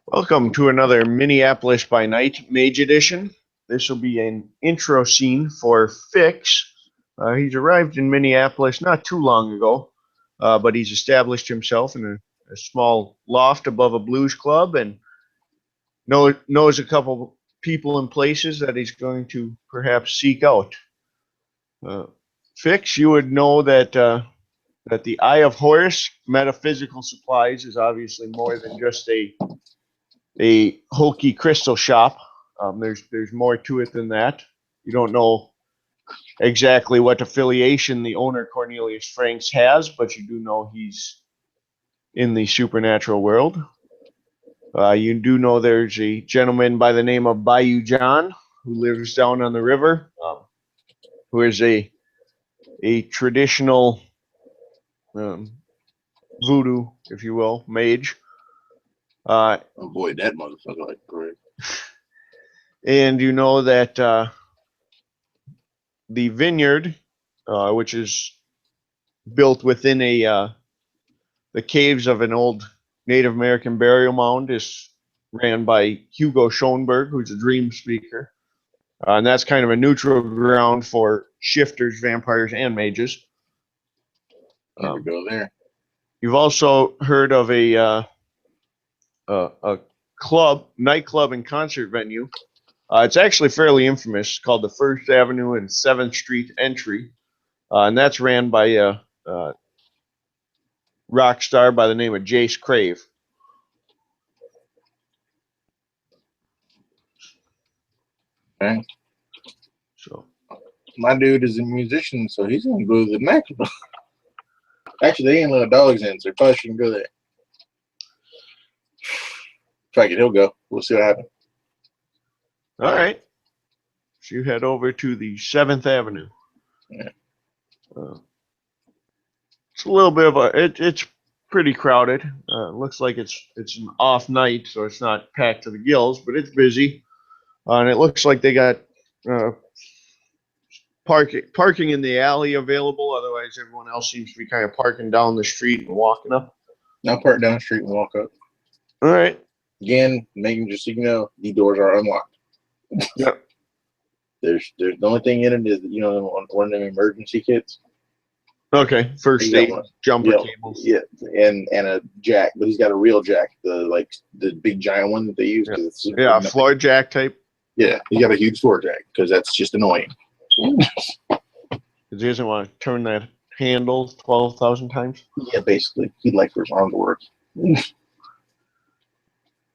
Welcome to another Minneapolis by Night Mage Edition. This will be an intro scene for Fixx. He's arrived in Minneapolis not too long ago, but he's established himself in a small loft above a blues club and knows a couple people and places that he's going to perhaps seek out. Fixx, you would know that the Eye of Horus Metaphysical Supplies is obviously more than just a hokey crystal shop. There's more to it than that. You don't know exactly what affiliation the owner Cornelius Franks has, but you do know he's in the supernatural world. You do know there's a gentleman by the name of Bayou John who lives down on the river, who is a traditional voodoo, if you will, mage. Oh boy, that motherfucker like great. And you know that the vineyard, which is built within the caves of an old Native American burial mound, is ran by Hugo Schoenberg, who's a dream speaker. And that's kind of a neutral ground for shifters, vampires, and mages. Never go there. You've also heard of a nightclub and concert venue. It's actually fairly infamous, called the First Avenue and 7th Street Entry. And that's ran by a rock star by the name of Jace Crave. Okay. So my dude is a musician, so he's gonna go to the nightclub. Actually, they ain't let dogs in, so probably shouldn't go there. Fuck it, he'll go. We'll see what happens. All right. So you head over to the 7th Avenue. Yeah. It's a little bit of it's pretty crowded. Looks like it's an off night, so it's not packed to the gills, but it's busy. And it looks like they got parking in the alley available. Otherwise, everyone else seems to be kind of parking down the street and walking up. I'll park down the street and walk up. All right. Again, making just so you know, the doors are unlocked. Yep. There's the only thing in it is one of them emergency kits. Okay, first aid jumper cables. Yeah, and a jack, but he's got a real jack, the big giant one that they use. Yeah, floor jack type. Yeah, he got a huge floor jack because that's just annoying. Because he doesn't want to turn that handle 12,000 times. Yeah, basically, he'd like for his arm to work.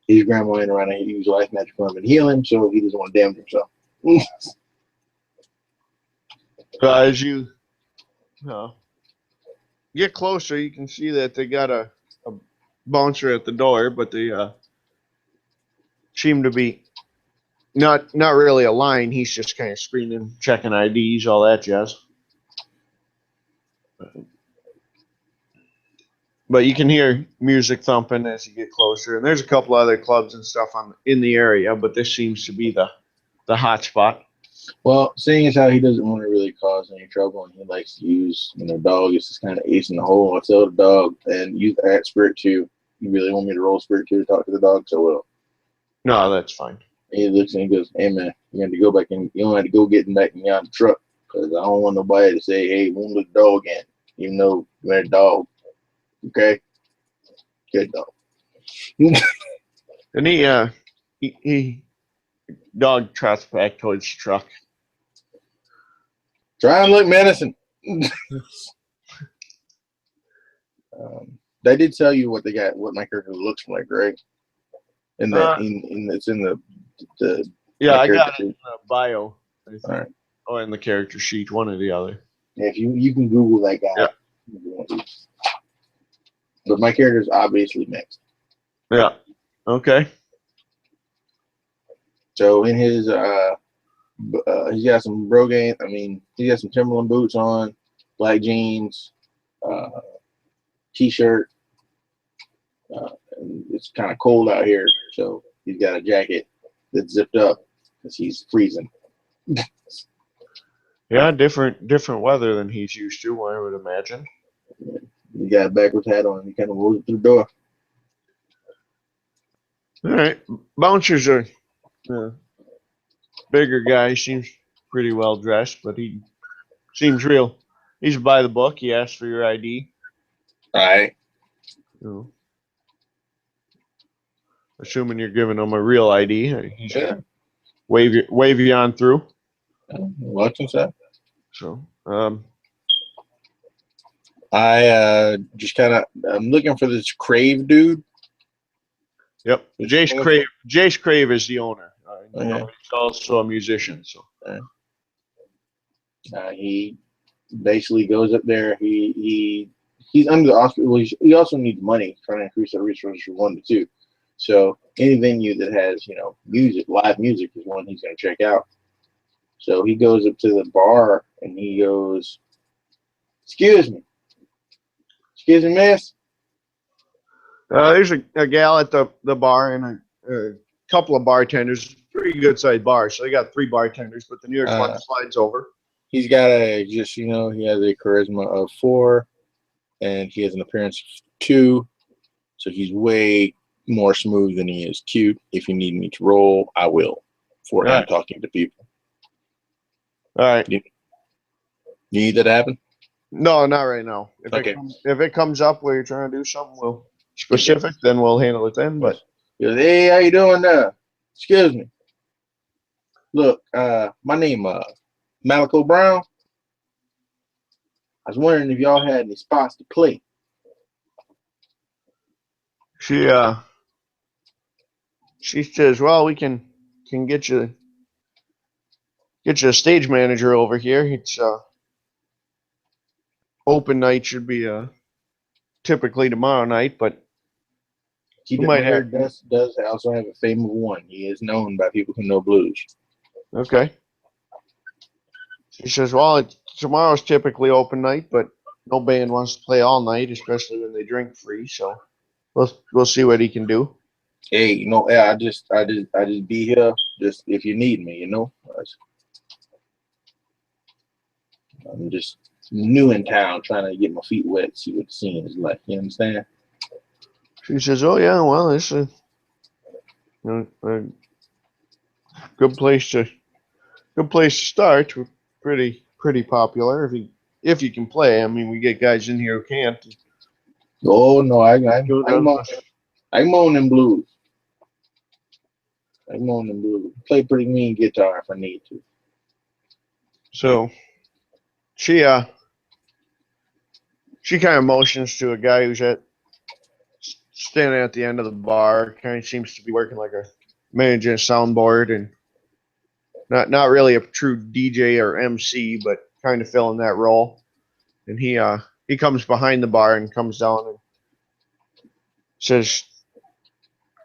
His grandma ain't around and he use life magic for him and heal him, so he doesn't want to damage himself. As you get closer, you can see that they got a bouncer at the door, but they seem to be not really a line. He's just kind of screening, checking IDs, all that jazz. But you can hear music thumping as you get closer, and there's a couple other clubs and stuff in the area, but this seems to be the hot spot. Well, seeing as how he doesn't want to really cause any trouble, and he likes to use, dog is just kind of ace in the hole. I tell the dog and use that spirit too. You really want me to roll spirit too to talk to the dog? So well. No, that's fine. And he looks and he goes, "Hey man, you have to go back in. You don't have to go getting back in your truck because I don't want nobody to say, hey, won't let the dog in, even though you're a dog." Okay, good dog. And he dog trots back towards the truck. Try and look menacing. They did tell you what they got, what my character looks like, right? And that it's in the yeah, I got it in the bio. All right. Or in the character sheet, one or the other. Yeah, if you can Google that guy. Yeah. But my character is obviously mixed. Yeah. Okay. So in his he's got some Rogaine. I mean, he got some Timberland boots on, black jeans, t-shirt. And it's kind of cold out here, so he's got a jacket that's zipped up because he's freezing. Yeah, different weather than he's used to, I would imagine. He got a backwards hat on and he kind of rolls it through the door. All right. Bouncer's a bigger guy. Seems pretty well dressed, but he seems real. He's by the book. He asks for your ID. All right. You know, assuming you're giving him a real ID. He's Yeah. wave you on through. Watching that. So, I just kind of I'm looking for this Crave dude. yep. Jace Crave is the owner. Okay. He's also a musician. So He basically goes up there. He's under the Oscar. Well, he also needs money, trying to increase our resources from 1 to 2. So any venue that has music, live music, is one he's going to check out. So he goes up to the bar and he goes, "Excuse me, miss." there's a gal at the bar and a couple of bartenders. Pretty good sized bar. So they got 3 bartenders, but the nearest one slides over. He's got he has a charisma of 4, and he has an appearance of 2. So he's way more smooth than he is cute. If you need me to roll, I will for him talking to people. All right. You need that to happen? No, not right now. If it comes up where you're trying to do something specific, then we'll handle it then. But he goes, "Hey, how you doing now? Excuse me. Look, my name Malaco Brown. I was wondering if y'all had any spots to play." She says, "Well, we can get you a stage manager over here. It's open night should be typically tomorrow night, but Keep it in mind, does also have a fame of 1. He is known by people who know blues." Okay. She says, "Well, tomorrow's typically open night, but no band wants to play all night, especially when they drink free. So we'll see what he can do." Hey, I just be here just if you need me. I'm just new in town, trying to get my feet wet, see what the scene is like. You understand? She says, "Oh yeah, well, it's a good place to start. We're pretty popular if you can play. I mean, we get guys in here who can't." Oh no, I'm on them blues. I'm on them blues. Play pretty mean guitar if I need to. So she kind of motions to a guy who's standing at the end of the bar. Kind of seems to be working like a managing a soundboard and not really a true DJ or MC, but kind of filling that role. And he comes behind the bar and comes down and says,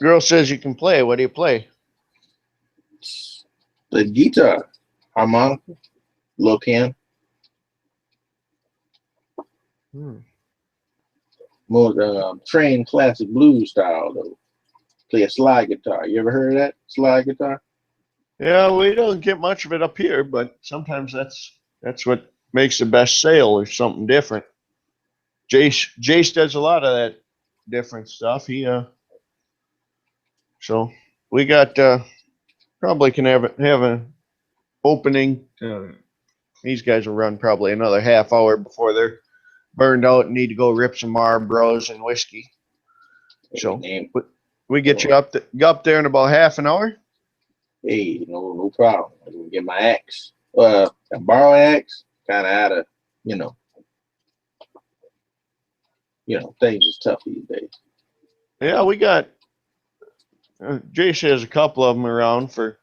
"Girl says you can play. What do you play?" The guitar, harmonica, little piano. More trained classic blues style though. Play a slide guitar. You ever heard of that slide guitar? Yeah, we don't get much of it up here, but sometimes that's what makes the best sale or something different. Jace does a lot of that different stuff. So we got probably can have an opening. These guys will run probably another half hour before they're burned out and need to go rip some Marlboros and whiskey. So we get you up there in about half an hour. Hey, no problem. I'm gonna get my axe. I borrow an axe, kind of out of, things is tough these days. Yeah, we got. Jace has a couple of them around for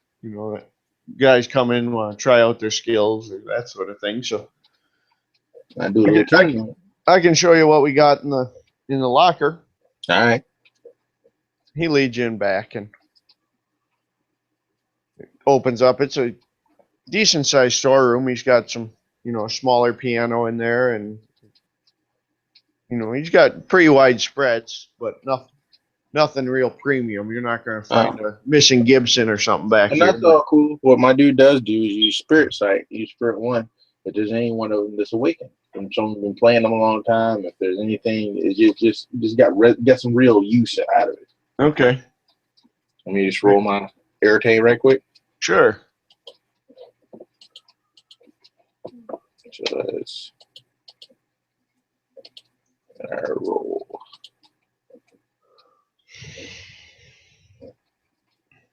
guys come in and want to try out their skills or that sort of thing. So I do a little training. I can show you what we got in the locker. All right. He leads you in back and opens up. It's a decent sized storeroom. He's got some, smaller piano in there, and he's got pretty wide spreads, but nothing real premium. You're not going to find a missing Gibson or something back here. And that's all cool. What my dude does do is use Spirit Sight, use Spirit One. If there's any one of them that's awakened from someone been playing them a long time, if there's anything, it's just get some real use out of it. Okay. Let me just roll my Airtay right quick. Sure. Just roll.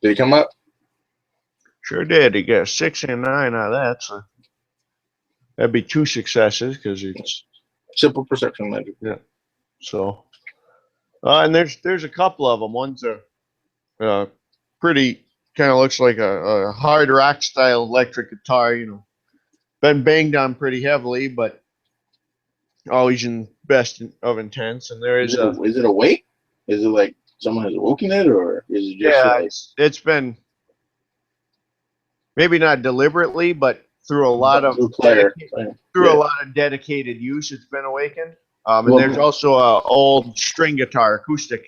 Did it come up? Sure did. He got 6 and 9 out of that. So that'd be 2 successes because it's Simple perception magic. yeah. So, and there's a couple of them. One's a pretty kind of looks like a hard rock style electric guitar. You know, been banged on pretty heavily, but always in best of intents. And there is Is it awake? Is it like someone has awoken it, or is it just yeah, like it's been maybe not deliberately, but through a lot of player? through a lot of dedicated use, it's been awakened. And Well, there's also a old string guitar, acoustic.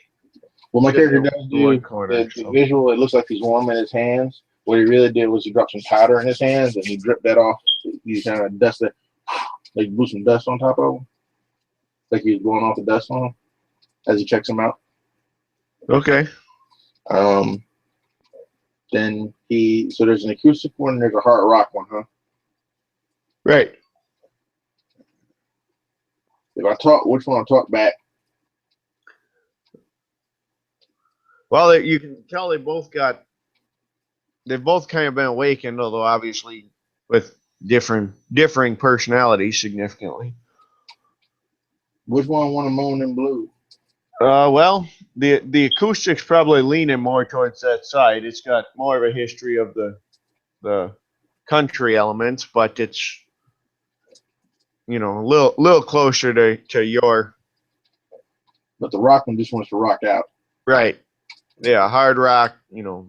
Well, my character does in do one corner, the visual. It looks like he's warming his hands. What he really did was he dropped some powder in his hands and he dripped that off. He kind of dusted, like blew some dust on top of him, like he was blowing off the dust on him as he checks him out. Okay. Then so there's an acoustic one and there's a hard rock one, huh? Right. If I talk, which one I talk back? Well, you can tell they've both kind of been awakened, although obviously with differing personalities significantly. Which one want to moan and blue? Well, the acoustic's probably leaning more towards that side. It's got more of a history of the country elements, but it's a little closer to your. But the rock one just wants to rock out. Right. Yeah, hard rock,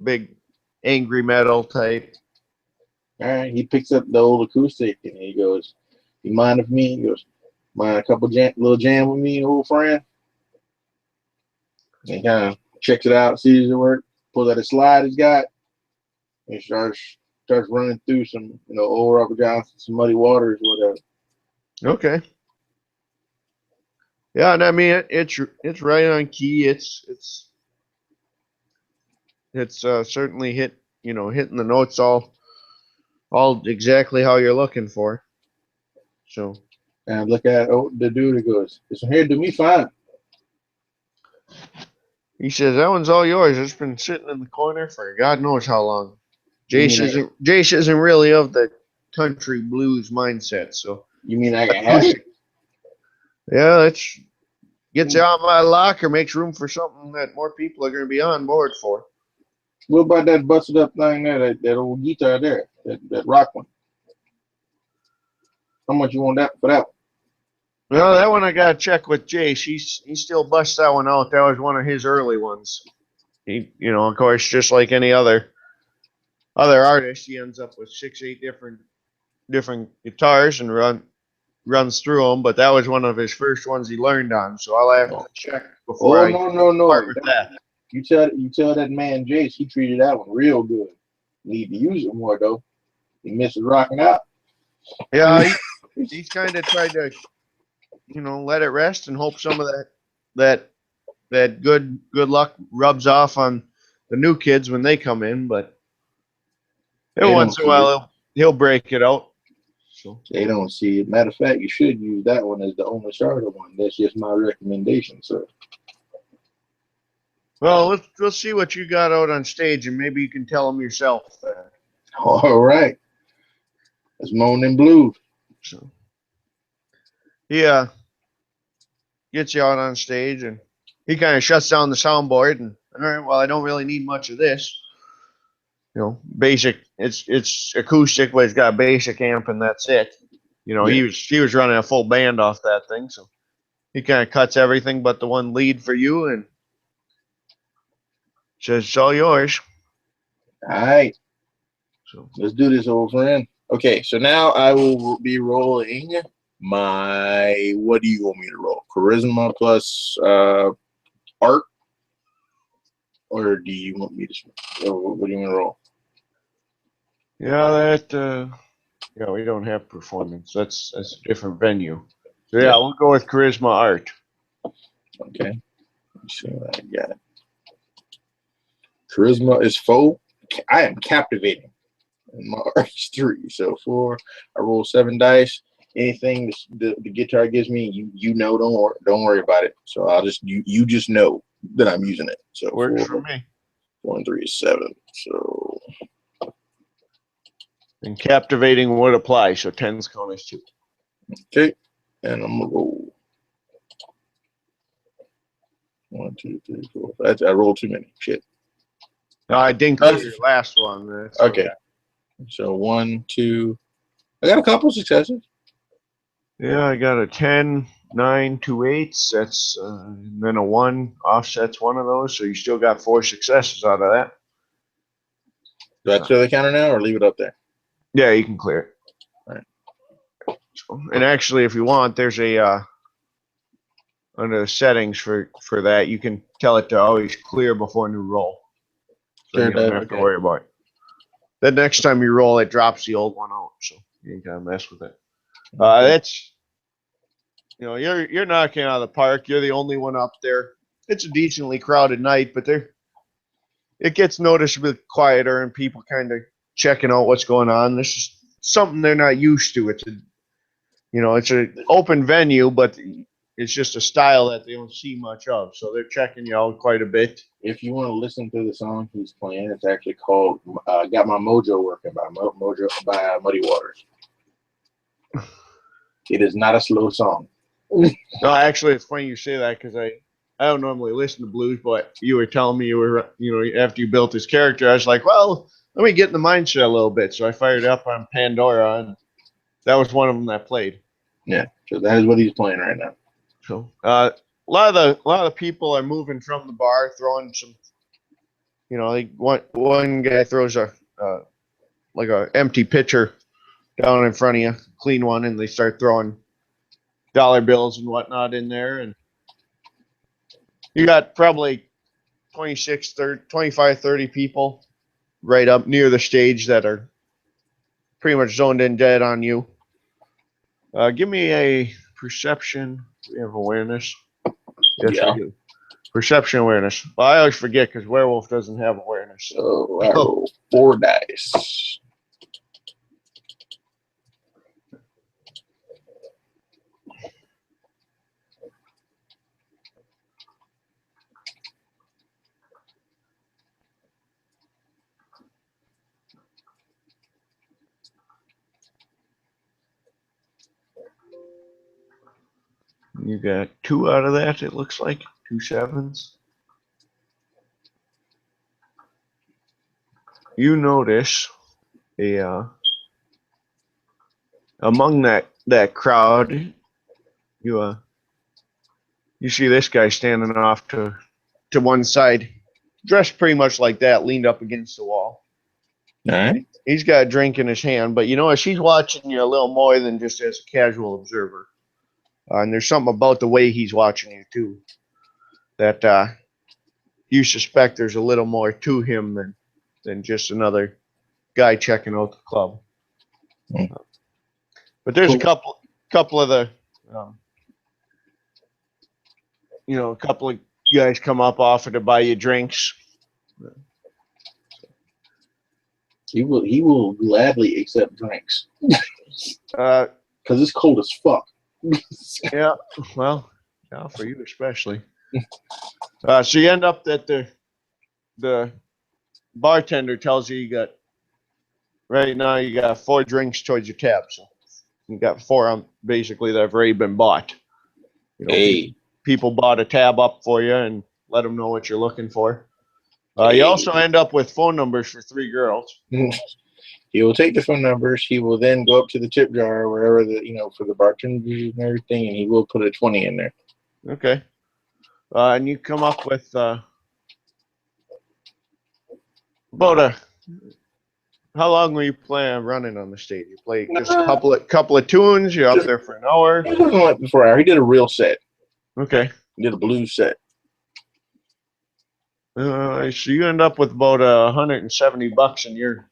big angry metal type. All right, he picks up the old acoustic and he goes, "You mind if me?" He goes, "Mind a couple little jam with me, old friend?" And he kind of checks it out, sees it work, pulls out a slide he's got, and starts running through some, old Robert Johnson, some muddy waters, whatever. Okay. Yeah, and I mean it's right on key. It's certainly hitting the notes all exactly how you're looking for. So. And I look at the dude who goes, "This one here do me fine." He says that one's all yours. It's been sitting in the corner for God knows how long. Jace isn't really of the country blues mindset, so. You mean I can have it? Yeah, that's gets you out of my locker, makes room for something that more people are going to be on board for. What about that busted up thing there, that old guitar there, that rock one? How much you want that for that one? Well, that one I got to check with Jace. He still busts that one out. That was one of his early ones. He, of course, just like any other artist, he ends up with 6-8 different guitars and runs through them. But that was one of his first ones he learned on. So I'll have to check before no. part with that. You tell that man Jace he treated that one real good. Need to use it more though. He misses rocking out. Yeah, he's kind of tried to, let it rest and hope some of that good luck rubs off on the new kids when they come in. But every once in a while he'll break it out. So they don't see it. Matter of fact, you should use that one as the only starter one. That's just my recommendation, sir. Well, let's see what you got out on stage, and maybe you can tell them yourself. All right. It's moan and blue. So he gets you out on stage, and he kind of shuts down the soundboard. And all right, well, I don't really need much of this. Basic. It's acoustic, but it's got a basic amp, and that's it. He was running a full band off that thing, so he kind of cuts everything but the one lead for you, and says it's all yours. All right. So let's do this, old friend. Okay, so now I will be rolling my. What do you want me to roll? Charisma plus art, or do you want me to? What do you want to roll? Yeah, we don't have performance. That's a different venue. So yeah, we'll go with charisma art. Okay. Let's see what I got. Charisma is 4. I am captivating. And my R is 3. So 4. I roll 7 dice. Anything the guitar gives me, you know, don't worry about it. So I'll just you just know that I'm using it. So Works 4, for me. 4 and 3 is 7. So And captivating would apply. So 10's count as 2. okay, and I'm gonna roll 1, 2, 3, 4. I rolled too many. Shit. No, I didn't clear your last one. That's Okay. So 1, 2. I got a couple successes. Yeah, I got a 10, 9, 2 8s. That's and then a 1 offsets one of those. So you still got 4 successes out of that. Do I clear the counter now or leave it up there? Yeah, you can clear it. All right. So, and actually, if you want, there's a under the settings for that, you can tell it to always clear before new roll. So Sure you don't does, have to okay. worry about it. The next time you roll, it drops the old one out, so you can kind of mess with it. That's, you know, you're knocking out of the park. You're the only one up there. It's a decently crowded night, but it gets noticeably quieter and people kind of checking out what's going on. This is something they're not used to. It's an open venue, but it's just a style that they don't see much of. So they're checking you out quite a bit. If you want to listen to the song he's playing, it's actually called "Got My Mojo Working" by Muddy Waters. It is not a slow song. No, actually, it's funny you say that because I don't normally listen to blues, but you were telling me after you built this character, I was like, well, let me get in the mindset a little bit. So I fired up on Pandora, and that was one of them that played. Yeah, so that is what he's playing right now. So a lot of the people are moving from the bar, throwing some. Like one guy throws a empty pitcher down in front of you, clean one, and they start throwing dollar bills and whatnot in there, and you got probably 26, 30, 25, 30 people right up near the stage that are pretty much zoned in dead on you. Give me a perception. We have awareness. Yes, Yeah. we do. Perception awareness. Well, I always forget because werewolf doesn't have awareness. So I roll 4 dice. You got 2 out of that, it looks like. 2 7s. You notice among that crowd, you see this guy standing off to one side, dressed pretty much like that, leaned up against the wall. All right. He's got a drink in his hand, but she's watching you a little more than just as a casual observer. And there's something about the way he's watching you too that you suspect there's a little more to him than just another guy checking out the club. But there's a couple of the a couple of guys come up, offer to buy you drinks. He will gladly accept drinks. Because it's cold as fuck. Yeah, well, yeah, for you especially. So you end up that the bartender tells you right now you got 4 drinks towards your tab. So you got 4 basically that have already been bought. Hey. People bought a tab up for you and let them know what you're looking for. Hey. You also end up with phone numbers for 3 girls. He will take the phone numbers. He will then go up to the tip jar, wherever for the bartenders and everything, and he will put a 20 in there. Okay. And you come up with about how long were you planning on running on the stage? You play just a couple of tunes. You're up there for an hour. It wasn't like before hour. He did a real set. Okay. He did a blues set. So you end up with about $170 in your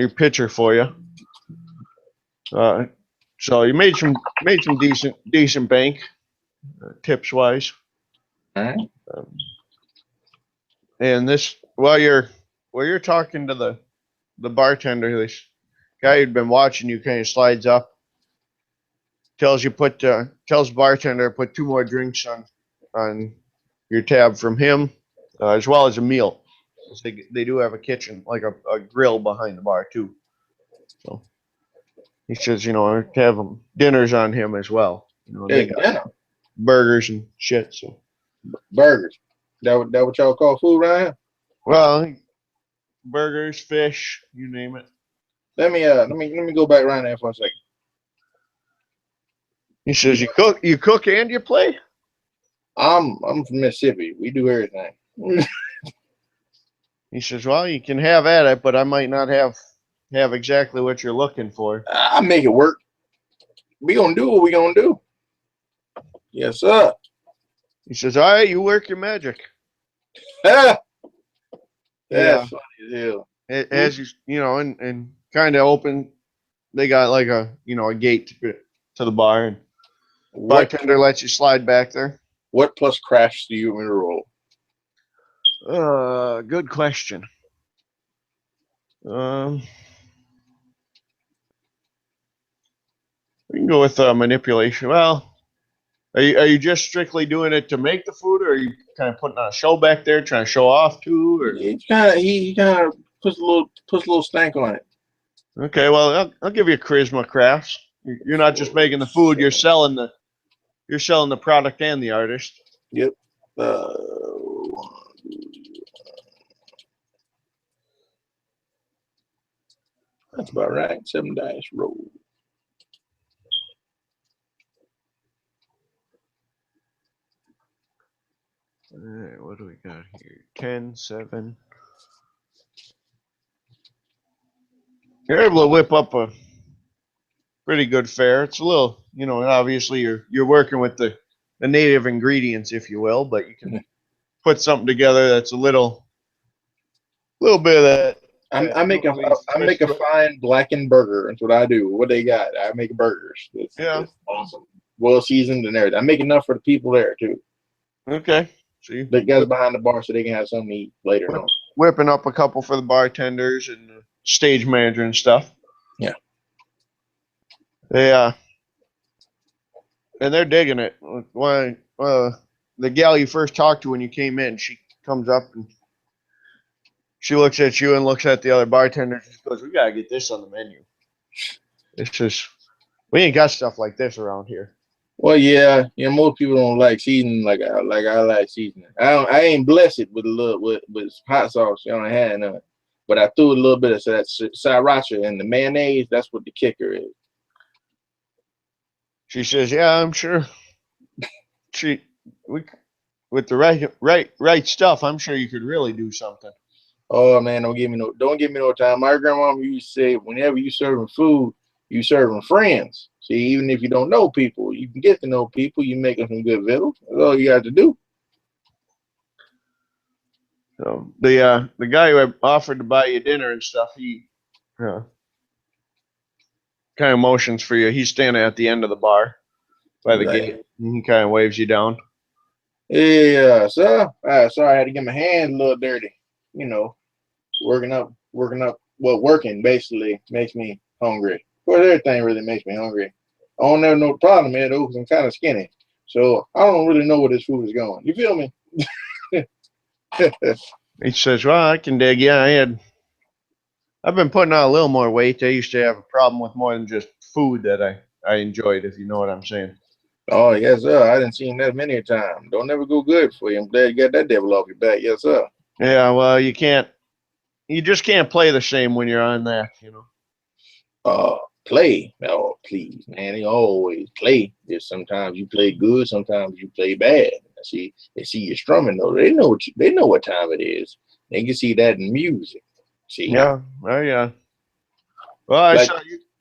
pitcher for you. So you made some decent bank, tips wise. All right. And this, while you're talking to the bartender, this guy who'd been watching you kind of slides up, tells the bartender to put 2 more drinks on your tab from him, as well as a meal. They do have a kitchen, like a grill behind the bar too. So he says, to have dinners on him as well. They Hey, got dinner, burgers and shit. So, burgers. That what y'all call food around here? well, burgers, fish, you name it. Let me go back around there for a second. He says, you cook and you play? I'm from Mississippi. We do everything. He says, well, you can have at it, but I might not have exactly what you're looking for. I make it work. We gonna do what we gonna do. Yes, sir. He says, all right, you work your magic. That's Yeah. funny as hell. As and kind of open, they got like a gate to the bar, and bartender lets you slide back there. What plus crafts do you want me to roll? Good question. We can go with manipulation. Well, are you just strictly doing it to make the food, or are you kind of putting on a show back there, trying to show off too? Or He kind of puts a little stank on it. okay, well, I'll give you a charisma crafts. You're not just making the food; you're selling the product and the artist. Yep. That's about right. 7 dice roll. All right, what do we got here? 10, 7. You're able to whip up a pretty good fare. It's a little, obviously you're working with the native ingredients, if you will, but you can put something together that's a little bit of that. I make a fine blackened burger. That's what I do. What they got? I make burgers. It's awesome. Well seasoned and everything. I make enough for the people there too. Okay. See, the guys behind the bar so they can have something to eat later on. Whipping up a couple for the bartenders and the stage manager and stuff. Yeah. And they're digging it. Why? The gal you first talked to when you came in, she comes up and she looks at you and looks at the other bartender. She goes, "We gotta get this on the menu. We ain't got stuff like this around here." Well, yeah, most people don't like seasoning like I like seasoning. I ain't blessed with with hot sauce. I had none, but I threw a little bit of that sriracha and the mayonnaise. That's what the kicker is. She says, "Yeah, I'm sure. With the right stuff, I'm sure you could really do something." Oh man, don't give me no time. My grandma used to say, whenever you serving food, you serving friends. See, even if you don't know people, you can get to know people. You making some good victuals. That's all you got to do. So the guy who offered to buy you dinner and stuff, he kind of motions for you. He's standing at the end of the bar by the gate. And he kind of waves you down. Yeah, sir. Sorry, I had to get my hands a little dirty. Working basically makes me hungry. Of course, everything really makes me hungry. I don't have no problem, man, though, because I'm kind of skinny. So I don't really know where this food is going. You feel me? He says, "Well, I can dig. Yeah, I've been putting on a little more weight. I used to have a problem with more than just food that I enjoyed, if you know what I'm saying." Oh, yes, sir. I didn't see him that many a time. Don't ever go good for you. I'm glad you got that devil off your back. Yes, sir. Yeah, well, you just can't play the same when you're on that, Play. Oh, please, man. They always play. Just sometimes you play good, sometimes you play bad. See, they see you strumming though. They know what time it is. They can see that in music. See. Yeah. Well, yeah. Well, I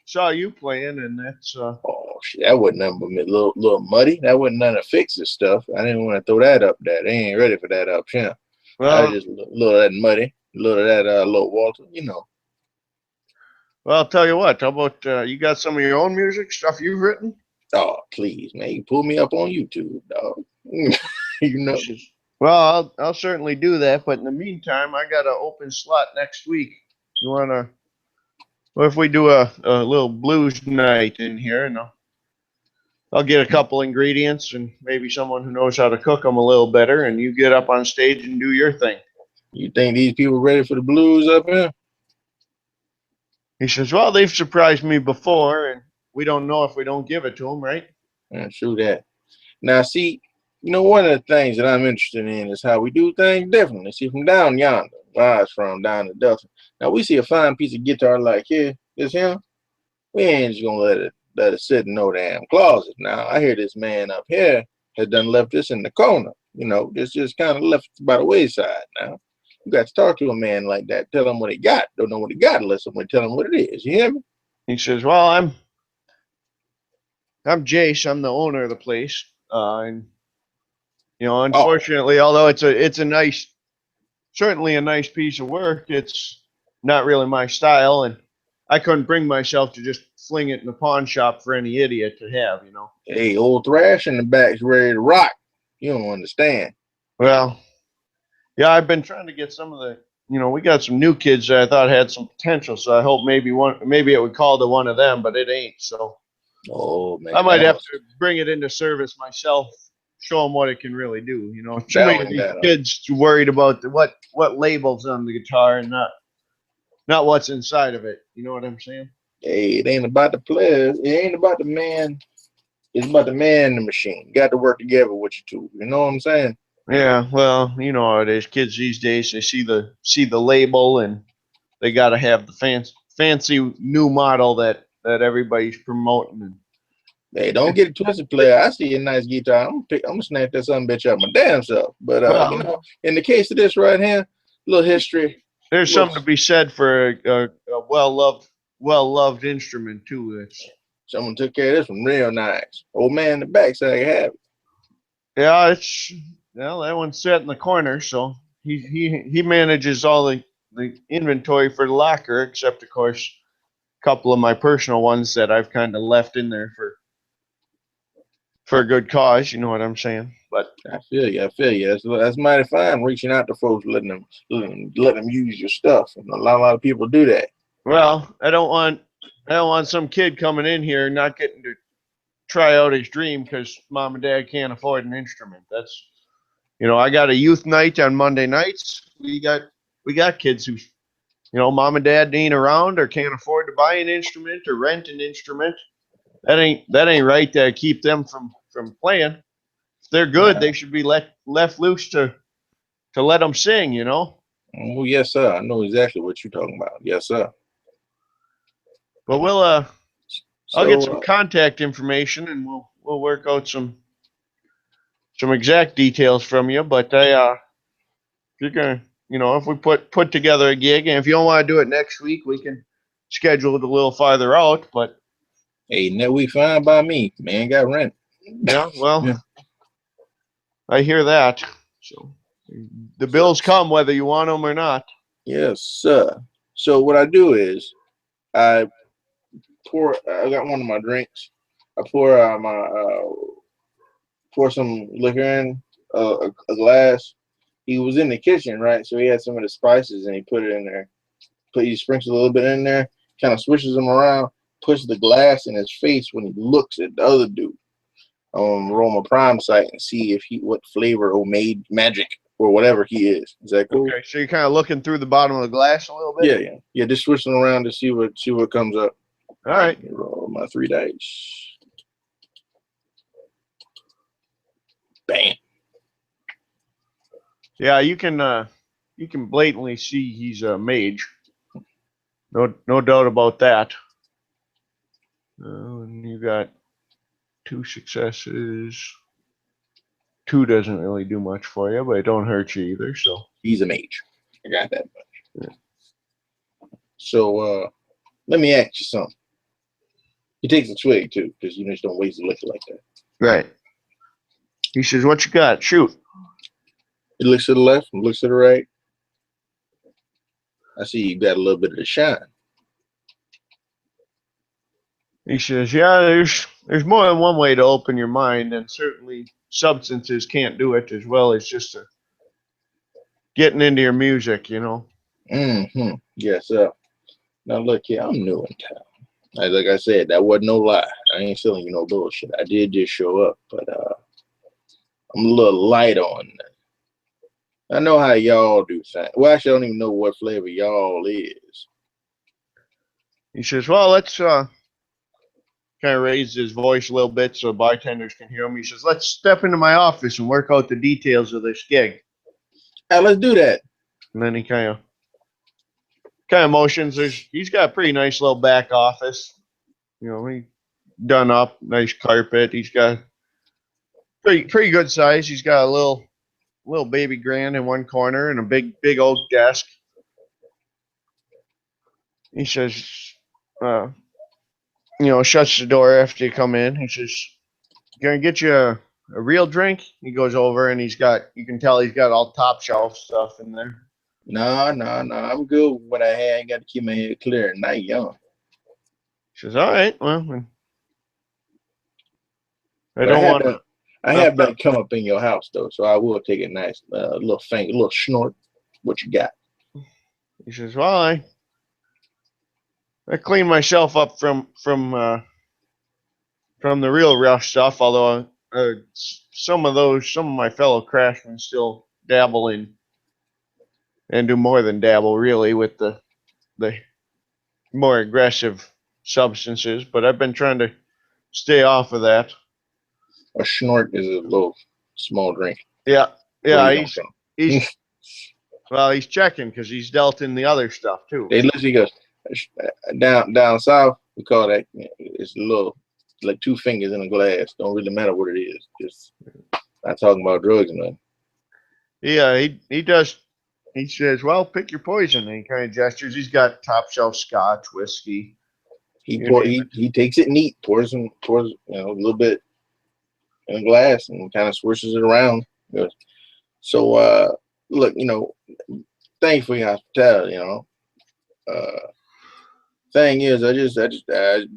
saw you playing, and that's. Oh shit, that wasn't nothing but a little muddy. That wasn't none of Fixx's stuff. I didn't want to throw that up there. They ain't ready for that up here. Well, I just a little of that muddy, a little of that little Walter, Well, I'll tell you what. How about you got some of your own music stuff you've written? Oh, please, man. You pull me up on YouTube, dog. Well, I'll certainly do that. But in the meantime, I got an open slot next week. You wanna? What if we do a little blues night in here, and I'll get a couple ingredients and maybe someone who knows how to cook them a little better, and you get up on stage and do your thing. You think these people ready for the blues up here? He says, well, they've surprised me before, and we don't know if we don't give it to them, right? True that. Now, see, one of the things that I'm interested in is how we do things differently. See, from down yonder, where I was from, down in Dustin. Now, we see a fine piece of guitar like here, this here. We ain't just gonna let it sit in no damn closet. Now, I hear this man up here has done left this in the corner. Just kind of left by the wayside. Now, you got to talk to a man like that. Tell him what he got. Don't know what he got unless someone tell him what it is. You hear me? He says, well, I'm Jace. I'm the owner of the place. And unfortunately, although it's certainly a nice piece of work, it's not really my style, and I couldn't bring myself to just fling it in the pawn shop for any idiot to have, Hey, old Thrash in the back's ready to rock. You don't understand. Well, yeah, I've been trying to get some of the, we got some new kids that I thought had some potential, so I hope maybe it would call to one of them, but it ain't. So, oh man, I might have to bring it into service myself, show them what it can really do. Too many of these kids worried about what labels on the guitar and not what's inside of it. You know what I'm saying? Hey, it ain't about the player. It ain't about the man. It's about the man and the machine. You got to work together with you two. You know what I'm saying? Yeah, well, you know how it is. Kids these days, they see the label, and they got to have the fancy new model that everybody's promoting. And hey, don't get it twisted, player. I see a nice guitar. I'm gonna snap that son bitch up my damn self. But in the case of this right here, a little history. There's something to be said for a well-loved instrument too. Someone took care of this one real nice. Old man in the back said I could have it. Yeah, that one's set in the corner, so he manages all the inventory for the locker, except of course a couple of my personal ones that I've kind of left in there for a good cause. You know what I'm saying? But I feel you. That's mighty fine, reaching out to folks, letting them use your stuff. And a lot of people do that. Well, I don't want some kid coming in here not getting to try out his dream because mom and dad can't afford an instrument. That's, I got a youth night on Monday nights. We got kids who, mom and dad ain't around or can't afford to buy an instrument or rent an instrument. That ain't right to keep them from playing. If they're good, they should be left loose to let them sing. Oh yes, sir. I know exactly what you're talking about. Yes, sir. But I'll get some contact information and we'll work out some exact details from you. But if you're gonna, if we put together a gig, and if you don't want to do it next week, we can schedule it a little farther out. But hey, that we fine by me. Man got rent. Yeah, well, yeah. I hear that. So the bills come whether you want them or not. Yes, sir. So what I do is I got one of my drinks. I pour some liquor in a glass. He was in the kitchen, right? So he had some of the spices and he put it in there. He sprinkles a little bit in there, kind of swishes them around, puts the glass in his face when he looks at the other dude on Roma Prime site and see what flavor or made magic or whatever he is. Is that cool? Okay, so you're kind of looking through the bottom of the glass a little bit? Yeah. Just switching around to see what comes up. All right. Roll my 3 dice. Bam. Yeah, you can blatantly see he's a mage. No doubt about that. And you got 2 successes. 2 doesn't really do much for you, but it don't hurt you either. So he's a mage. I got that much. Yeah. So let me ask you something. He takes a swig too, because you just don't waste the liquor like that. Right. He says, "What you got? Shoot." He looks to the left and looks to the right. I see you got a little bit of the shine. He says, "Yeah, there's more than one way to open your mind, and certainly substances can't do it as well as just getting into your music, you know. Mm-hmm. Yes, sir. Now look here, I'm new in town. Like I said, that wasn't no lie. I ain't selling you no bullshit. I did just show up, but I'm a little light on that. I know how y'all do things. Well, actually, I don't even know what flavor y'all is. He says, "Well, let's kind of raise his voice a little bit so bartenders can hear him." He says, "Let's step into my office and work out the details of this gig." Let's do that. And then he kind of motions. He's got a pretty nice little back office. You know, he done up, nice carpet. He's got pretty good size. He's got a little baby grand in one corner and a big oak desk. He says, uh, shuts the door after you come in. He says, "Gonna get you a real drink?" He goes over and you can tell he's got all top shelf stuff in there. No. I'm good with what I had. I ain't got to keep my head clear. Not young. He says, "All right, well, I But don't want to." I have done come up in your house though, so I will take a nice little finger, little snort. What you got? He says, "Well, I cleaned myself up from the real rough stuff. Although some of my fellow crashmen still dabble in and do more than dabble really with the more aggressive substances. But I've been trying to stay off of that." A snort is a little small drink. Yeah, Where yeah. you come from? He's checking because he's dealt in the other stuff too. They literally go down south. We call that it's a little like two fingers in a glass. Don't really matter what it is. Just not talking about drugs or nothing. Yeah, he does. He says, "Well, pick your poison." And he kind of gestures. He's got top shelf scotch, whiskey. He takes it neat, pours a little bit in a glass and kind of swishes it around. So look, thanks for your hospitality, thing is I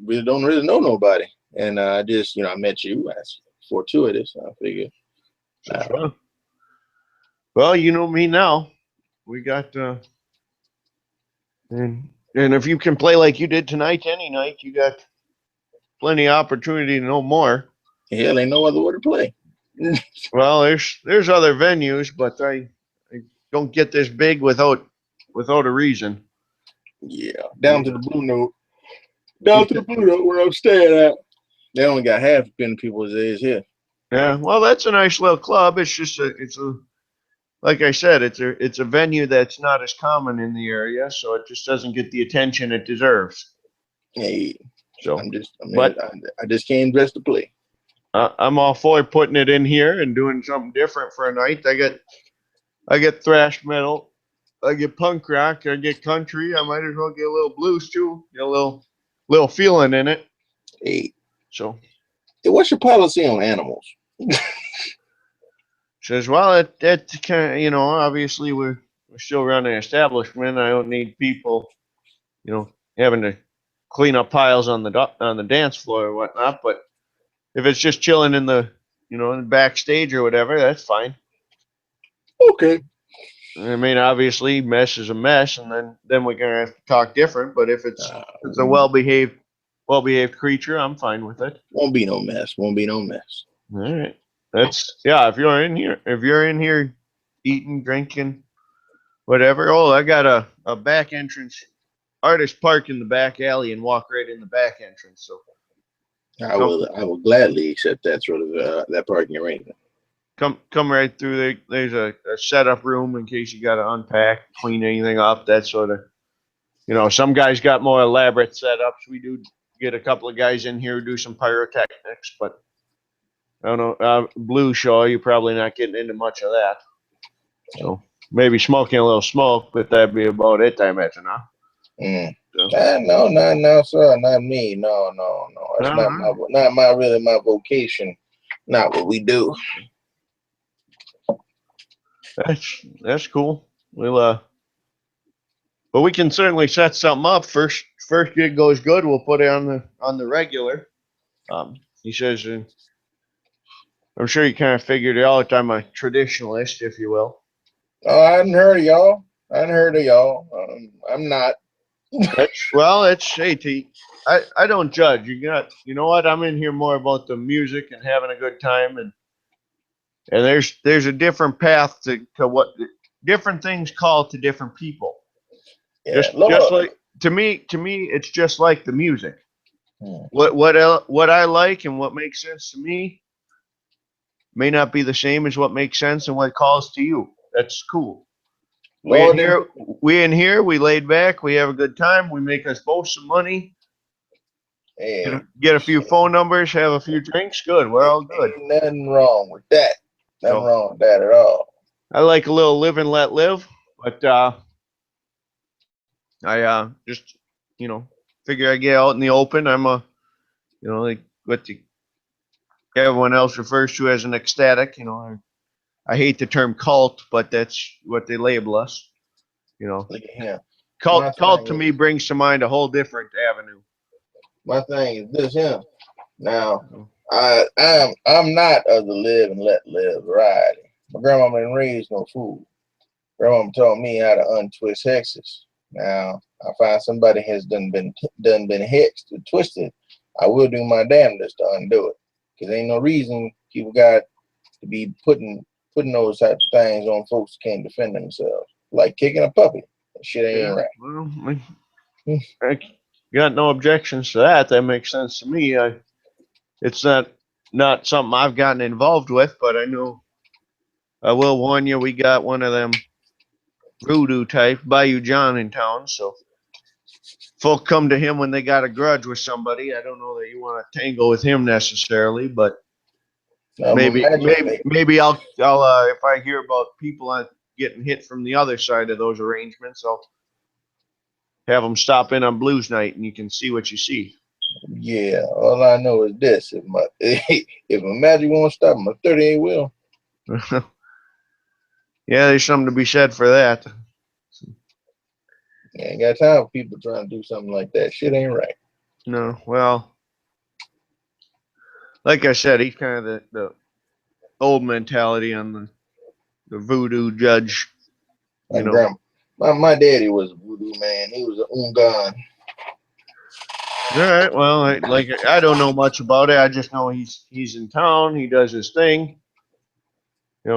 really don't really know nobody. And I just, I met you. That's fortuitous. I figure. Well, you know me now. We got and if you can play like you did tonight, any night, you got plenty of opportunity to know more. Hell, ain't no other way to play. Well, there's other venues, but I don't get this big without a reason. Yeah, down to the Blue Note. Down to the Blue Note where I'm staying at. They only got half as many people as there is here. Yeah, well, that's a nice little club. It's just like I said, it's a venue that's not as common in the area, so it just doesn't get the attention it deserves. Hey, So, I just came dressed to play. I'm all for putting it in here and doing something different for a night. I get thrash metal, I get punk rock, I get country. I might as well get a little blues too. Get a little feeling in it. Hey, so what's your policy on animals? Says, well, it kind of, obviously we're still running an establishment. I don't need people, having to clean up piles on the dance floor or whatnot. But if it's just chilling in the, in the backstage or whatever, that's fine. Okay. I mean, obviously, mess is a mess, and then we're gonna have to talk different. But if it's a well-behaved creature, I'm fine with it. Won't be no mess. Won't be no mess. All right. If you're in here eating, drinking, whatever. Oh, I got a back entrance. Artist park in the back alley and walk right in the back entrance. So I will gladly accept that sort of that parking arrangement. Come right through there. There's a setup room in case you got to unpack, clean anything up, that sort of. Some guys got more elaborate setups. We do get a couple of guys in here who do some pyrotechnics, but I don't know. Blue show, you're probably not getting into much of that. So maybe smoking a little smoke, but that'd be about it, I imagine, huh? So. No, sir, not me. No. It's not my vocation. Not what we do. That's cool. But we can certainly set something up. First gig goes good, we'll put it on the regular. He says, I'm sure you kind of figured it out. I'm a traditionalist, if you will. Oh, I hadn't heard of y'all. I hadn't heard of y'all. I'm not. Hey T, I don't judge. You know what? I'm in here more about the music and having a good time, and there's a different path to what different things call to different people. Yeah, Just Lord. like to me, it's just like the music. Hmm. What I like and what makes sense to me may not be the same as what makes sense and what calls to you. That's cool. We in Lord, here, we laid back, we have a good time, we make us both some money, hey, get a few phone numbers, have a few drinks. Good, we're all good. ain't nothing wrong with that. Nothing So wrong with that at all. I like a little live and let live, but I just figure I get out in the open. I'm a like what everyone else refers to as an ecstatic. I hate the term cult, but that's what they label us. You know, Look at him. My cult thing to is, me brings to mind a whole different avenue. my thing is this here. Now, I'm not of the live and let live variety. My grandma been raised no fool. Grandma taught me how to untwist hexes. Now, I find somebody has done been hexed or twisted. I will do my damnedest to undo it. Cause ain't no reason people got to be putting those types of things on folks who can't defend themselves. Like kicking a puppy. That shit ain't Yeah, right. well, I got no objections to that. That makes sense to me. It's not something I've gotten involved with, but I know I will warn you. We got one of them voodoo type Bayou John in town, so folk come to him when they got a grudge with somebody. I don't know that you want to tangle with him necessarily, but maybe Imagine maybe maybe I'll if I hear about people on getting hit from the other side of those arrangements, I'll have them stop in on Blues Night and you can see what you see. yeah, all I know is this. If my magic won't stop, my 38 will. Yeah, there's something to be said for that. I ain't got time for people trying to do something like that. Shit ain't right. No, well, like I said, he's kind of the old mentality on the voodoo judge, My you know. grandma, my daddy was a voodoo man. He was an ungon. All right, well, I don't know much about it. I just know he's in town. He does his thing.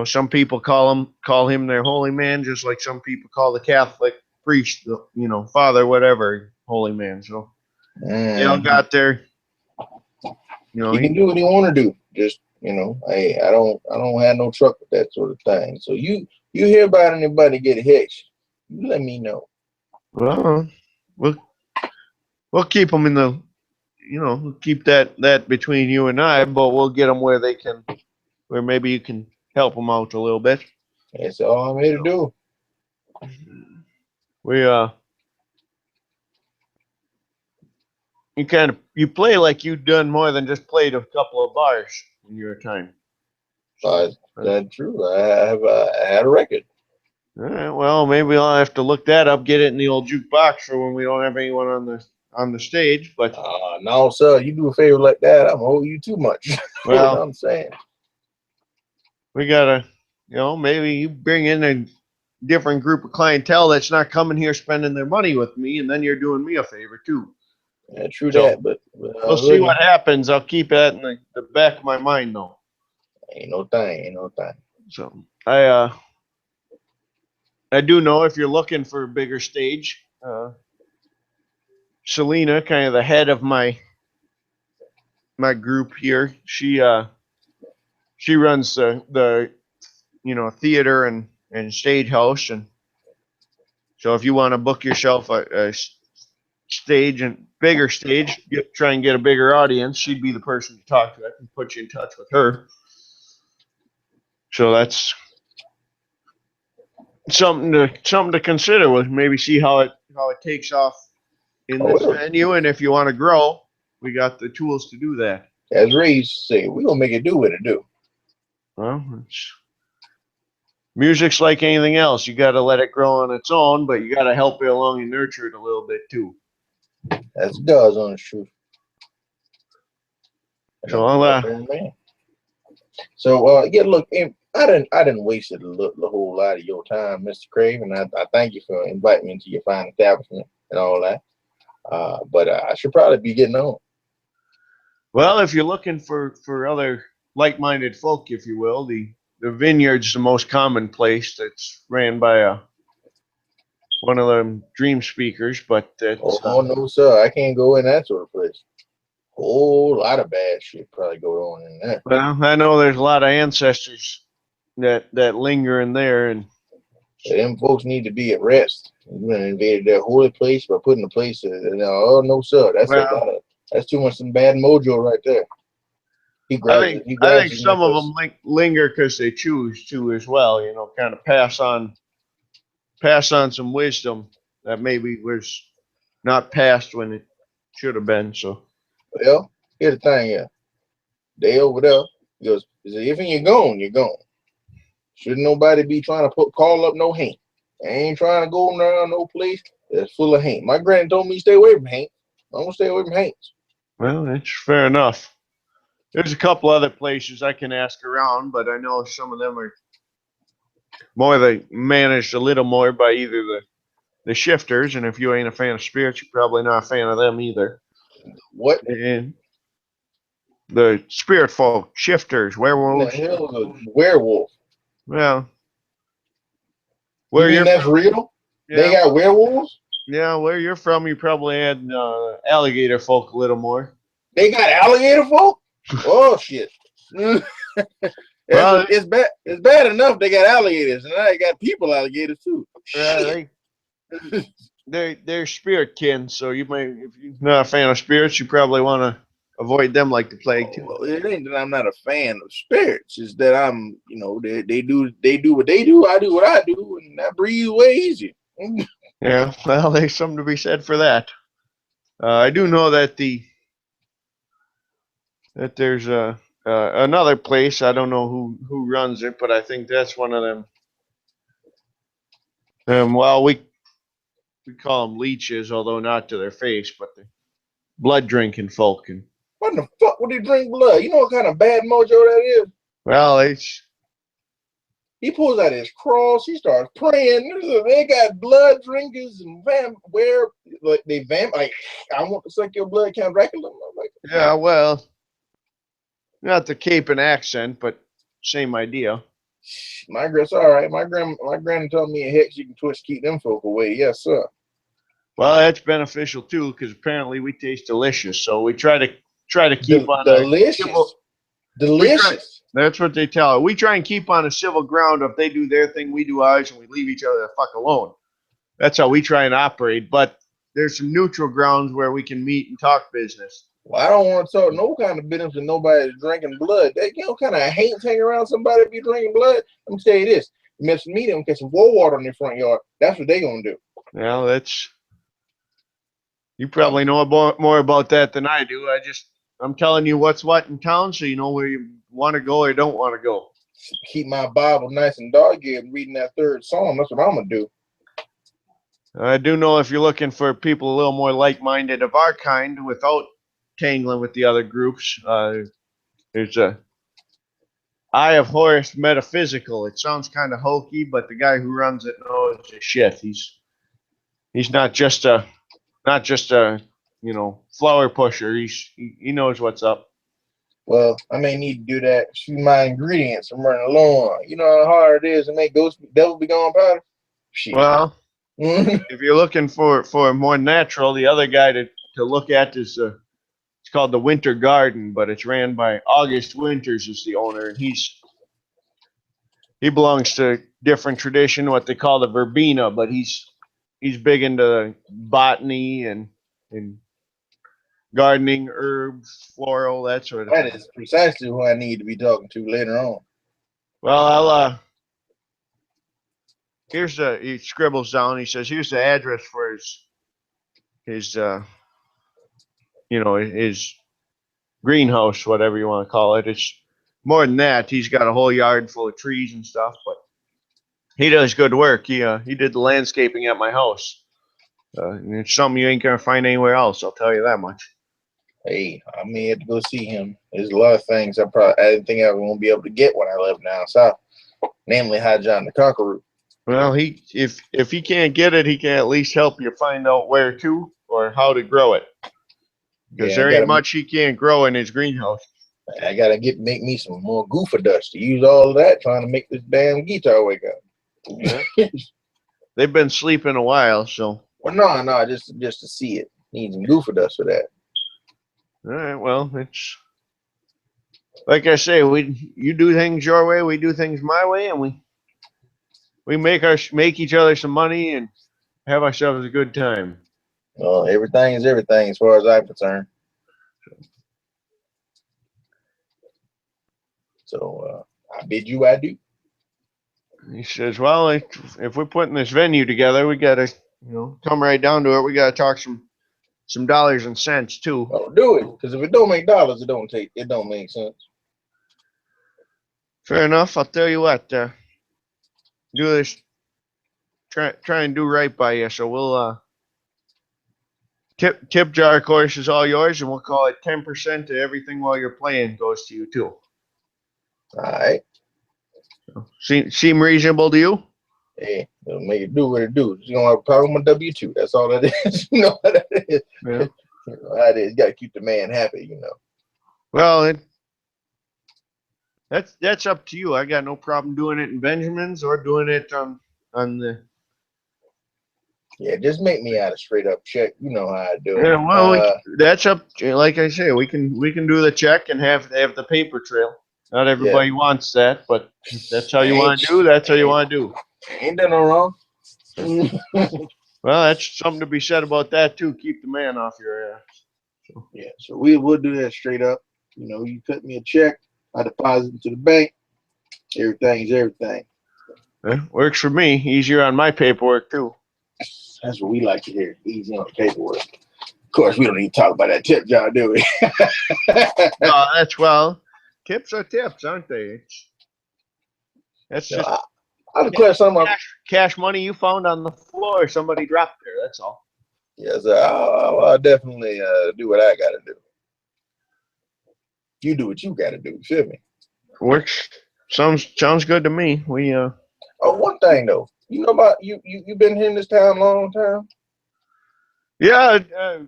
Some people call him their holy man, just like some people call the Catholic priest, father, whatever, holy man. So they all Mm. got their, He can he do what he want to do. Just hey, I don't have no truck with that sort of thing. So you hear about anybody get hitched, you let me know. well, we'll we'll keep them in the, we'll keep that between you and I, but we'll get them where maybe you can help them out a little bit. That's all I'm here to do. We you play like you've done more than just played a couple of bars in your time. So, That's true. I had a record. all right, well, maybe I'll have to look that up, get it in the old jukebox for when we don't have anyone on the stage. But No, sir, you do a favor like that, I'm owe you too much. You know what well, I'm saying? we gotta, maybe you bring in a different group of clientele that's not coming here spending their money with me, and then you're doing me a favor too. Yeah, true So that, but we'll see look, what happens. I'll keep that in the back of my mind though. ain't no thing. So I do know if you're looking for a bigger stage, Selena, kind of the head of my group here, she runs the theater and stage house, and so if you want to book yourself a stage and bigger stage, try and get a bigger audience, she'd be the person to talk to. I can put you in touch with her. So that's something to consider. With maybe see how it takes off in Oh, this well, venue, and if you want to grow, we got the tools to do that. as Ray used to say, we're gonna make it do what it do. Well, music's like anything else. You got to let it grow on its own, but you got to help it along and nurture it a little bit too. That's God's honest truth. And So I'm I'll a man. So yeah, look, I didn't wasted the whole lot of your time, Mr. Crave, and I thank you for inviting me into your fine establishment and all that. But I should probably be getting on. Well, if you're looking for other like-minded folk, if you will, the vineyard's the most common place that's ran by one of them dream speakers, but it's Oh no, sir, I can't go in that sort of place. Whole lot of bad shit probably go on in there. well, I know there's a lot of ancestors that linger in there, and So them folks need to be at rest. You done invaded their holy place by putting the place. Oh no, sir, that's a well, lot of. That's too much some bad mojo right there. He I grabs think it. He I grabs think his some of necklace. them linger because they choose to as well. You know, kind of pass on some wisdom that maybe was not passed when it should have been. So, Well, here's the thing, yeah. They over there. He goes, if you're gone, you're gone. Shouldn't nobody be trying to call up no haint. I ain't trying to go around no place that's full of haint. My granny told me stay away from haint. I'm gonna stay away from haints. well, that's fair enough. There's a couple other places I can ask around, but I know some of them are more they managed a little more by either the shifters, and if you ain't a fan of spirits, you're probably not a fan of them either. What And the spirit folk, shifters, in the werewolves. hell is a werewolf? Well, You where mean you're that's from, real? They yeah, got werewolves? yeah, where you're from, you probably had alligator folk a little more. They got alligator folk? Oh shit. Well, It's bad. It's bad enough they got alligators, and now they got people alligators too. Shit. they're spirit kin, so you may, if you're not a fan of spirits, you probably want to avoid them like the plague too. Well, it ain't that I'm not a fan of spirits. It's that I'm, they do what they do. I do what I do, and I breathe way easier. Yeah, well, there's something to be said for that. I do know that there's another place. I don't know who runs it, but I think that's one of them. Well, we call them leeches, although not to their face, but the blood drinking folk. And What the fuck would he drink blood? You know what kind of bad mojo that is? well, it's He pulls out his cross. He starts praying. They got blood drinkers and like they vamp. Like I want to suck your blood, Count Dracula. I'm like, yeah, well, not the Cape and accent, but same idea. my grand's all right. My granny told me a hex you can twist keep them folk away. Yes, sir. Well, that's beneficial too, because apparently we taste delicious. So we try to keep on a civil. Delicious. That's what they tell her. We try and keep on a civil ground. If they do their thing, we do ours, and we leave each other the fuck alone. That's how we try and operate. But there's some neutral grounds where we can meet and talk business. Well, I don't want to talk no kind of business with nobody drinking blood. That kind of hate hanging around somebody if you drinking blood. Let me tell you this: you mess with me, them get some war water in their front yard. That's what they gonna do. Well, that's you probably know more about that than I do. I'm telling you what's what in town, so you know where you want to go or don't want to go. Keep my Bible nice and dog-eared and reading that third psalm. That's what I'm gonna do. I do know if you're looking for people a little more like-minded of our kind without tangling with the other groups, there's a Eye of Horus Metaphysical. It sounds kind of hokey, but the guy who runs it knows his shit. He's not just a flower pusher. He knows what's up. Well, I may need to do that. Shoot my ingredients. I'm running low on. You know how hard it is to make devil be gone powder. Shit. Well, if you're looking for more natural, the other guy to look at is it's called the Winter Garden, but it's ran by August Winters is the owner, and he belongs to different tradition, what they call the verbena, but he's big into botany and gardening, herbs, floral, that sort of That thing. is precisely who I need to be talking to later on. Well, he scribbles down. He says, here's the address for his his greenhouse, whatever you want to call it. It's more than that. He's got a whole yard full of trees and stuff, but he does good work. He did the landscaping at my house. And it's something you ain't gonna find anywhere else. I'll tell you that much. Hey, I may have to go see him. There's a lot of things I didn't think I was gonna be able to get when I lived down south. namely High John the Conqueror. Well, if he can't get it, he can at least help you find out where to or how to grow it. Because there ain't much he can't grow in his greenhouse. I gotta make me some more goofer dust to use all of that trying to make this damn guitar wake up. Yeah. They've been sleeping a while, so. Well, no, just to see it. Need some goofer dust for that. All right. Well, it's like I say, you do things your way, we do things my way, and we make each other some money and have ourselves a good time. Well, everything is everything as far as I'm concerned. So I bid you adieu. He says, "Well, if we're putting this venue together, we gotta, come right down to it. We gotta talk some dollars and cents too." Oh, do it, because if it don't make dollars, it don't make sense. Fair enough. I'll tell you what. Do this. Try and do right by you. So we'll tip jar course is all yours, and we'll call it 10% to everything while you're playing goes to you too. All right. Seem reasonable to you? Hey, it'll make it do what it do. You don't have a problem with W-2. That's all that is. You know what that is. Yeah. You know how it is. You got to keep the man happy. Well, that's up to you. I got no problem doing it in Benjamin's or doing it on the. Yeah, just make me out a straight up check. You know how I do it. Yeah, well, that's up. Like I say, we can do the check and have the paper trail. Not everybody wants that, but if that's how you want to do. That's how you want to do. Ain't done no wrong. Well, that's something to be said about that too. Keep the man off your ass. So. Yeah, so we will do that straight up. You cut me a check, I deposit it to the bank. Everything's everything. Works for me. Easier on my paperwork too. That's what we like to hear. Easy on the paperwork. Of course, we don't even talk about that tip jar, do we? No, tips are tips, aren't they? That's just. I'll declare some of cash money you found on the floor. Somebody dropped there. That's all. Yes, I'll definitely do what I got to do. You do what you got to do. You feel me? Works. Sounds good to me. We Oh, one thing though. You know about you been here in this town a long time? Yeah, a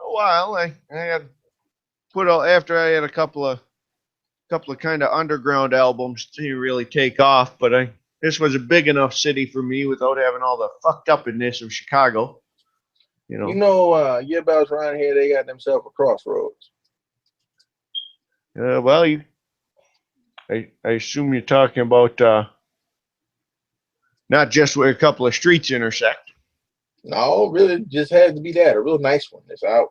while. I had put out after I had a couple of kind of underground albums to really take off, but this was a big enough city for me without having all the fucked upness of Chicago. About around here they got themselves a crossroads. Well, I assume you're talking about not just where a couple of streets intersect. No, really, just has to be that a real nice one. It's out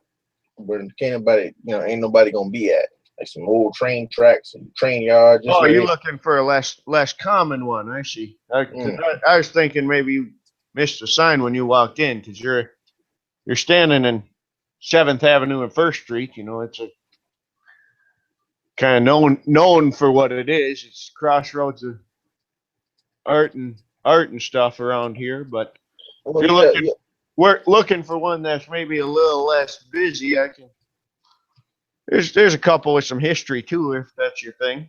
where ain't nobody gonna be at. Like some old train tracks and train yards. Oh, you're looking for a less common one. I see. I was thinking maybe you missed a sign when you walked in because you're standing in 7th Avenue and 1st Street. It's a kind of known for what it is. It's crossroads of art and stuff around here. But if we're looking for one that's maybe a little less busy, There's a couple with some history too, if that's your thing.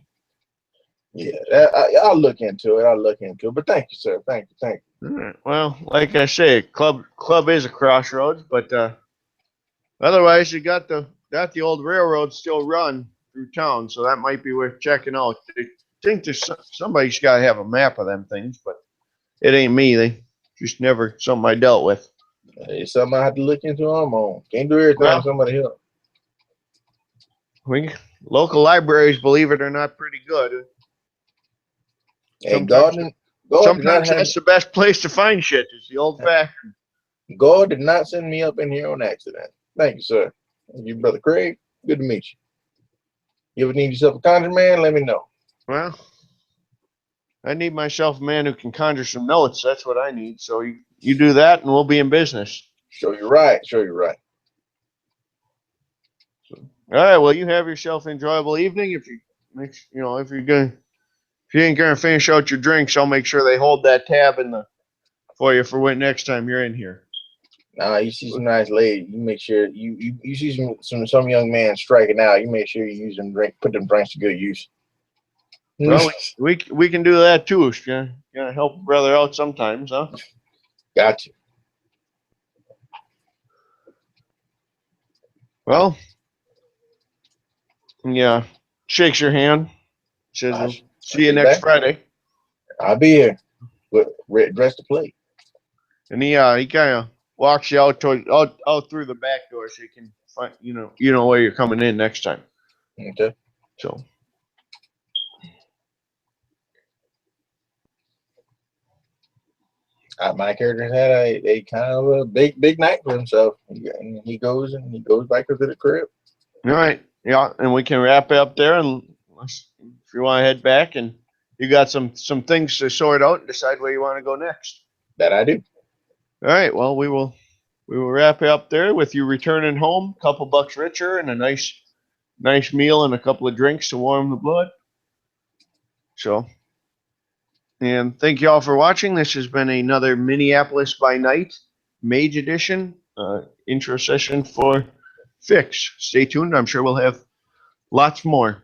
Yeah, I'll look into it. But thank you, sir. Thank you. All right. Well, like I say, club is a crossroads, but otherwise you got the old railroad still run through town, so that might be worth checking out. I think somebody's got to have a map of them things, but it ain't me. They just never something I dealt with. It's something I have to look into on my own. Can't do everything somebody else. Local libraries, believe it or not, pretty good. And sometimes that's the best place to find shit. Is the old fashioned. God did not send me up in here on accident. Thank you, sir. Thank you, Brother Craig. Good to meet you. You ever need yourself a conjure man? Let me know. Well, I need myself a man who can conjure some notes. That's what I need. So you do that, and we'll be in business. Show you right. All right. Well, you have yourself an enjoyable evening. If you ain't gonna finish out your drinks, I'll make sure they hold that tab for you for when next time you're in here. Nah, you see some nice lady, you make sure you see some young man striking out. You make sure you use them put them drinks to good use. Well, we can do that too. Gonna help a brother out sometimes, huh? Gotcha. Well, yeah. Shakes your hand. Says we'll see you next Friday. I'll be here. With red dress to play. And he kind of walks you out through the back door so you can find you know where you're coming in next time. Okay. So. My character had a kind of a big night for himself. He goes back to the crib. All right. Yeah, and we can wrap it up there, and if you want to head back, and you got some things to sort out and decide where you want to go next. That I do. All right. Well, we will wrap it up there with you returning home, a couple bucks richer, and a nice meal and a couple of drinks to warm the blood. So, and thank you all for watching. This has been another Minneapolis by Night Mage Edition intro session for Fixx. Stay tuned. I'm sure we'll have lots more.